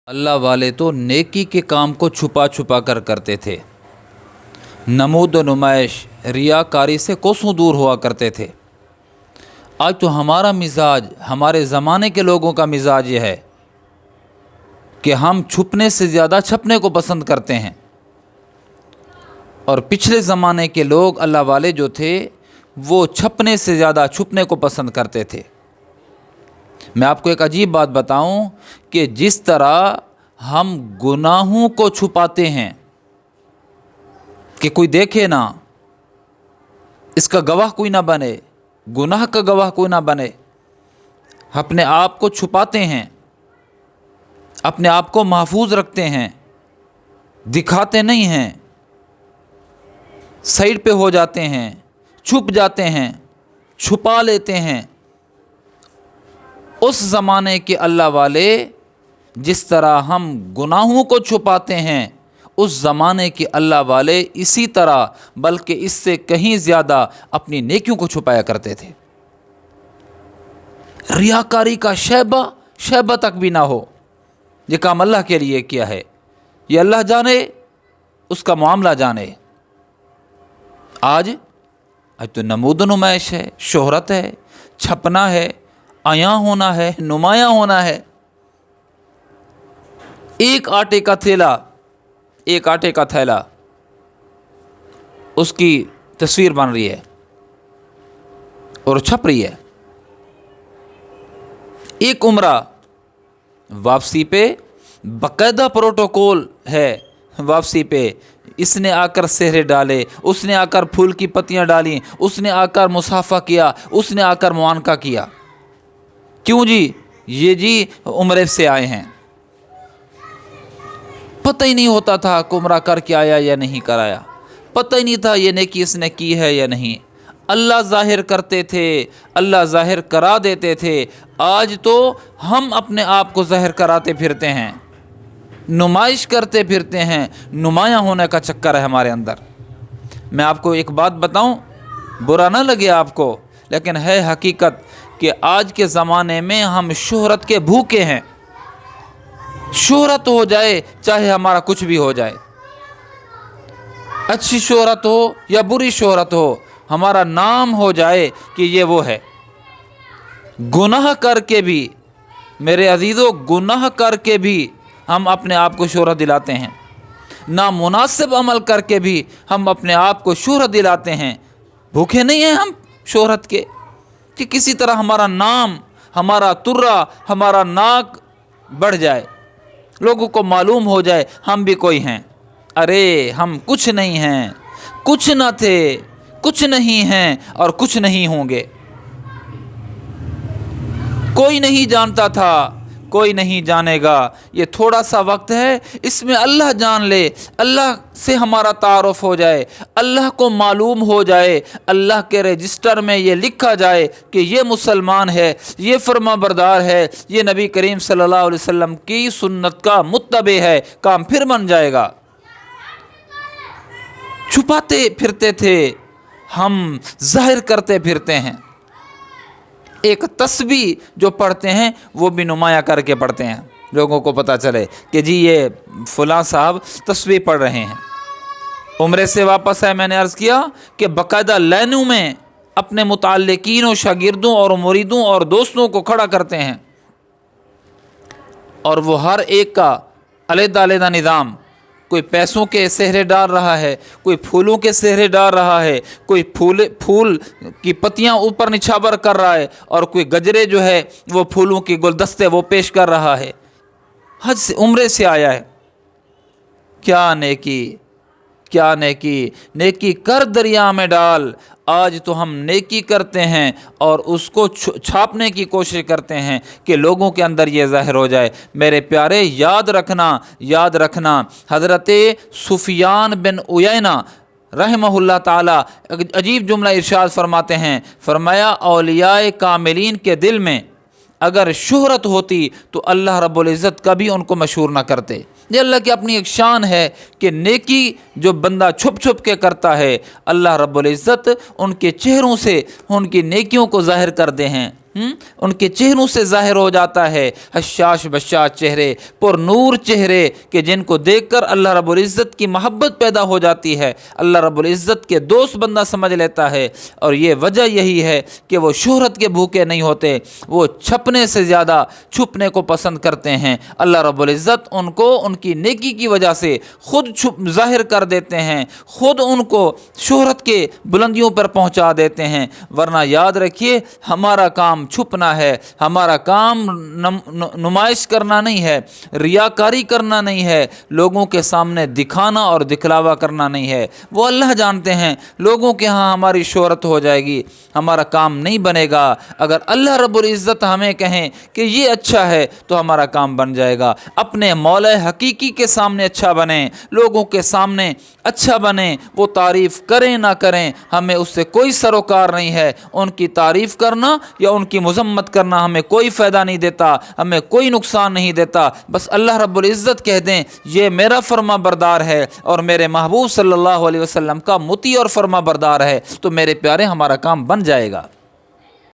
اللہ والے تو نیکی کے کام کو چھپا چھپا کر کرتے تھے، نمود و نمائش ریاکاری سے کوسوں دور ہوا کرتے تھے۔ آج تو ہمارا مزاج، ہمارے زمانے کے لوگوں کا مزاج یہ ہے کہ ہم چھپنے سے زیادہ چھپنے کو پسند کرتے ہیں، اور پچھلے زمانے کے لوگ اللہ والے جو تھے وہ چھپنے سے زیادہ چھپنے کو پسند کرتے تھے۔ میں آپ کو ایک عجیب بات بتاؤں کہ جس طرح ہم گناہوں کو چھپاتے ہیں کہ کوئی دیکھے نہ، اس کا گواہ کوئی نہ بنے، گناہ کا گواہ کوئی نہ بنے، اپنے آپ کو چھپاتے ہیں، اپنے آپ کو محفوظ رکھتے ہیں، دکھاتے نہیں ہیں، سائڈ پہ ہو جاتے ہیں، چھپ جاتے ہیں، چھپا لیتے ہیں۔ اس زمانے کے اللہ والے جس طرح ہم گناہوں کو چھپاتے ہیں، اس زمانے کے اللہ والے اسی طرح بلکہ اس سے کہیں زیادہ اپنی نیکیوں کو چھپایا کرتے تھے۔ ریاکاری کا شیبہ تک بھی نہ ہو، یہ کام اللہ کے لیے کیا ہے، یہ اللہ جانے، اس کا معاملہ جانے۔ آج تو نمود و نمائش ہے، شہرت ہے، چھپنا ہے، عیاں ہونا ہے، نمایاں ہونا ہے۔ ایک آٹے کا تھیلا اس کی تصویر بن رہی ہے اور چھپ رہی ہے۔ ایک عمرہ، واپسی پہ باقاعدہ پروٹوکول ہے، واپسی پہ اس نے آ کر سہرے ڈالے، اس نے آ کر پھول کی پتیاں ڈالیں، اس نے آ کر مصافحہ کیا، اس نے آ کر معانقہ کیا۔ کیوں جی؟ یہ جی عمرے سے آئے ہیں۔ پتہ ہی نہیں ہوتا تھا کہ عمرہ کر کے آیا یا نہیں کرایا، پتہ ہی نہیں تھا یہ نیکی اس نے کی ہے یا نہیں۔ اللہ ظاہر کرتے تھے، اللہ ظاہر کرا دیتے تھے۔ آج تو ہم اپنے آپ کو ظاہر کراتے پھرتے ہیں، نمائش کرتے پھرتے ہیں، نمایاں ہونے کا چکر ہے ہمارے اندر۔ میں آپ کو ایک بات بتاؤں، برا نہ لگے آپ کو، لیکن ہے حقیقت کہ آج کے زمانے میں ہم شہرت کے بھوکے ہیں۔ شہرت ہو جائے چاہے ہمارا کچھ بھی ہو جائے، اچھی شہرت ہو یا بری شہرت ہو، ہمارا نام ہو جائے کہ یہ وہ ہے۔ گناہ کر کے بھی میرے عزیزو، گناہ کر کے بھی ہم اپنے آپ کو شہرت دلاتے ہیں، نامناسب عمل کر کے بھی ہم اپنے آپ کو شہرت دلاتے ہیں۔ بھوکے نہیں ہیں ہم شہرت کے کہ کسی طرح ہمارا نام، ہمارا ترا، ہمارا ناک بڑھ جائے، لوگوں کو معلوم ہو جائے ہم بھی کوئی ہیں۔ ارے ہم کچھ نہیں ہیں، کچھ نہ تھے، کچھ نہیں ہیں اور کچھ نہیں ہوں گے۔ کوئی نہیں جانتا تھا، کوئی نہیں جانے گا۔ یہ تھوڑا سا وقت ہے، اس میں اللہ جان لے، اللہ سے ہمارا تعارف ہو جائے، اللہ کو معلوم ہو جائے، اللہ کے رجسٹر میں یہ لکھا جائے کہ یہ مسلمان ہے، یہ فرما بردار ہے، یہ نبی کریم صلی اللہ علیہ وسلم کی سنت کا متبع ہے، کام پھر بن جائے گا۔ چھپاتے پھرتے تھے، ہم ظاہر کرتے پھرتے ہیں۔ ایک تسبیح جو پڑھتے ہیں وہ بھی نمایاں کر کے پڑھتے ہیں، لوگوں کو پتہ چلے کہ جی یہ فلاں صاحب تسبیح پڑھ رہے ہیں۔ عمرے سے واپس آئے، میں نے عرض کیا کہ باقاعدہ لائنوں میں اپنے متعلقین و شاگردوں اور مریدوں اور دوستوں کو کھڑا کرتے ہیں، اور وہ ہر ایک کا علیحدہ علیحدہ نظام، کوئی پیسوں کے سہرے ڈال رہا ہے، کوئی پھولوں کے سہرے ڈال رہا ہے، کوئی پھول کی پتیاں اوپر نچھاور کر رہا ہے، اور کوئی گجرے جو ہے وہ پھولوں کی گلدستے وہ پیش کر رہا ہے۔ حج سے، عمرے سے آیا ہے۔ کیا نیکی، کیا نیکی، نیکی کر دریا میں ڈال۔ آج تو ہم نیکی کرتے ہیں اور اس کو چھاپنے کی کوشش کرتے ہیں کہ لوگوں کے اندر یہ ظاہر ہو جائے۔ میرے پیارے، یاد رکھنا حضرت سفیان بن عیینہ رحمہ اللہ تعالی عجیب جملہ ارشاد فرماتے ہیں، فرمایا اولیاء کاملین کے دل میں اگر شہرت ہوتی تو اللہ رب العزت کبھی ان کو مشہور نہ کرتے۔ یہ اللہ کی اپنی ایک شان ہے کہ نیکی جو بندہ چھپ چھپ کے کرتا ہے، اللہ رب العزت ان کے چہروں سے ان کی نیکیوں کو ظاہر کرتے ہیں۔ ان کے چہروں سے ظاہر ہو جاتا ہے، حشاش بشاش چہرے، پر نور چہرے کہ جن کو دیکھ کر اللہ رب العزت کی محبت پیدا ہو جاتی ہے، اللہ رب العزت کے دوست بندہ سمجھ لیتا ہے۔ اور یہ وجہ یہی ہے کہ وہ شہرت کے بھوکے نہیں ہوتے، وہ چھپنے سے زیادہ چھپنے کو پسند کرتے ہیں۔ اللہ رب العزت ان کو ان کی نیکی کی وجہ سے خود ظاہر کر دیتے ہیں، خود ان کو شہرت کے بلندیوں پر پہنچا دیتے ہیں۔ ورنہ یاد رکھیے، ہمارا کام چھپنا ہے، ہمارا کام نمائش کرنا نہیں ہے، ریاکاری کرنا نہیں ہے، لوگوں کے سامنے دکھانا اور دکھلاوا کرنا نہیں ہے۔ وہ اللہ جانتے ہیں لوگوں کے ہاں ہماری شہرت ہو جائے گی، ہمارا کام نہیں بنے گا۔ اگر اللہ رب العزت ہمیں کہیں کہ یہ اچھا ہے تو ہمارا کام بن جائے گا۔ اپنے مولا حقیقی کے سامنے اچھا بنیں، لوگوں کے سامنے اچھا بنیں، وہ تعریف کریں نہ کریں ہمیں اس سے کوئی سروکار نہیں ہے۔ ان کی تعریف کرنا یا ان کی مذمت کرنا ہمیں کوئی فائدہ نہیں دیتا، ہمیں کوئی نقصان نہیں دیتا۔ بس اللہ رب العزت کہہ دیں یہ میرا فرما بردار ہے اور میرے محبوب صلی اللہ علیہ وسلم کا مطیع اور فرما بردار ہے، تو میرے پیارے ہمارا کام بن جائے گا۔